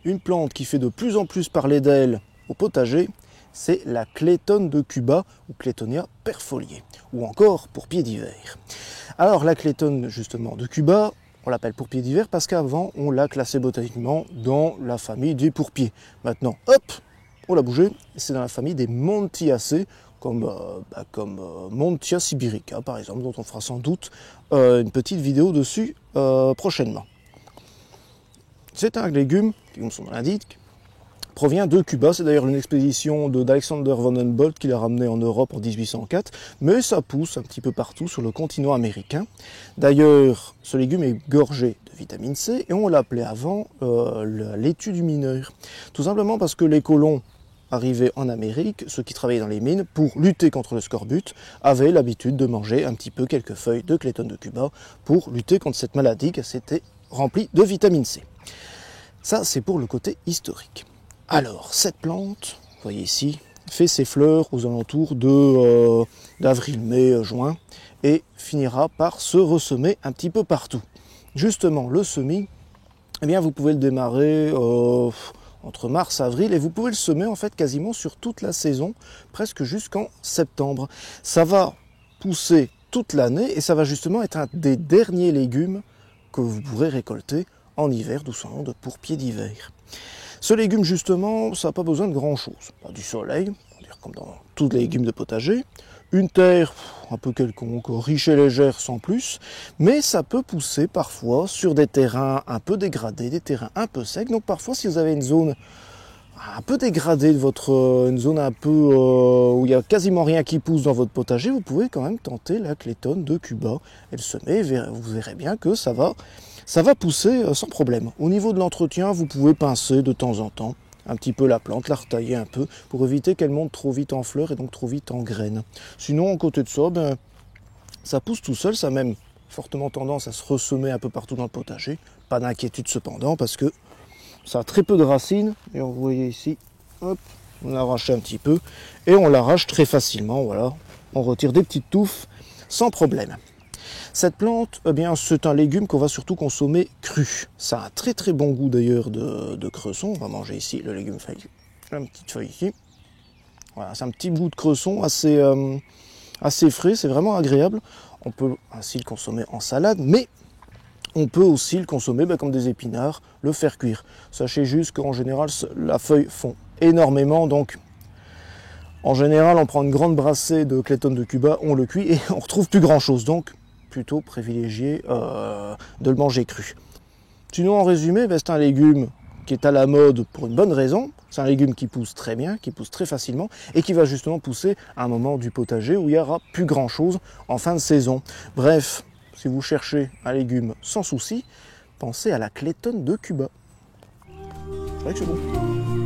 une plante qui fait de plus en plus parler d'elle au potager, c'est la clétone de Cuba ou Claytonia perfoliée, ou encore pourpier d'hiver. Alors la clétone justement de Cuba, on l'appelle pourpier d'hiver parce qu'avant on l'a classé botaniquement dans la famille des pourpiers. Maintenant, hop, on l'a bougé, c'est dans la famille des Montiacées, comme Montia sibirica par exemple, dont on fera sans doute une petite vidéo dessus prochainement. C'est un légume, comme son nom l'indique, provient de Cuba. C'est d'ailleurs une expédition d'Alexander von Humboldt qui l'a ramené en Europe en 1804, mais ça pousse un petit peu partout sur le continent américain. D'ailleurs, ce légume est gorgé de vitamine C et on l'appelait avant la laitue du mineur. Tout simplement parce que les colons arrivés en Amérique, ceux qui travaillaient dans les mines, pour lutter contre le scorbut, avaient l'habitude de manger un petit peu quelques feuilles de clétone de Cuba pour lutter contre cette maladie qui s'était remplie de vitamine C. Ça, c'est pour le côté historique. Alors, cette plante, vous voyez ici, fait ses fleurs aux alentours d'avril, mai, juin, et finira par se ressemer un petit peu partout. Justement, le semis, eh bien, vous pouvez le démarrer entre mars et avril, et vous pouvez le semer en fait quasiment sur toute la saison, presque jusqu'en septembre. Ça va pousser toute l'année, et ça va justement être un des derniers légumes que vous pourrez récolter en hiver, d'où son nom de pourpier d'hiver. Ce légume justement, ça n'a pas besoin de grand chose. Du soleil, on va dire comme dans tous les légumes de potager, une terre un peu quelconque, riche et légère sans plus, mais ça peut pousser parfois sur des terrains un peu dégradés, des terrains un peu secs. Donc parfois si vous avez une zone un peu dégradée de une zone un peu où il n'y a quasiment rien qui pousse dans votre potager, vous pouvez quand même tenter la clétone de Cuba et le semer. Vous verrez bien que ça va pousser sans problème. Au niveau de l'entretien, vous pouvez pincer de temps en temps un petit peu la plante, la retailler un peu pour éviter qu'elle monte trop vite en fleurs et donc trop vite en graines. Sinon, à côté de ça, ça pousse tout seul, ça a même fortement tendance à se ressemer un peu partout dans le potager. Pas d'inquiétude cependant parce que ça a très peu de racines et vous voyez ici, hop, on l'arrache un petit peu et on l'arrache très facilement, voilà. On retire des petites touffes sans problème. Cette plante, eh bien, c'est un légume qu'on va surtout consommer cru. Ça a un très très bon goût d'ailleurs de cresson. On va manger ici le légume feuille, une petite feuille ici. Voilà, c'est un petit goût de cresson assez frais, c'est vraiment agréable. On peut ainsi le consommer en salade, mais on peut aussi le consommer comme des épinards, le faire cuire. Sachez juste qu'en général, la feuille fond énormément, donc en général, on prend une grande brassée de clétone de Cuba, on le cuit et on retrouve plus grand chose. Donc, plutôt privilégier de le manger cru. Sinon, en résumé, c'est un légume qui est à la mode pour une bonne raison. C'est un légume qui pousse très bien, qui pousse très facilement et qui va justement pousser à un moment du potager où il n'y aura plus grand chose en fin de saison. Bref, si vous cherchez un légume sans souci, pensez à la clétone de Cuba. C'est vrai que c'est bon.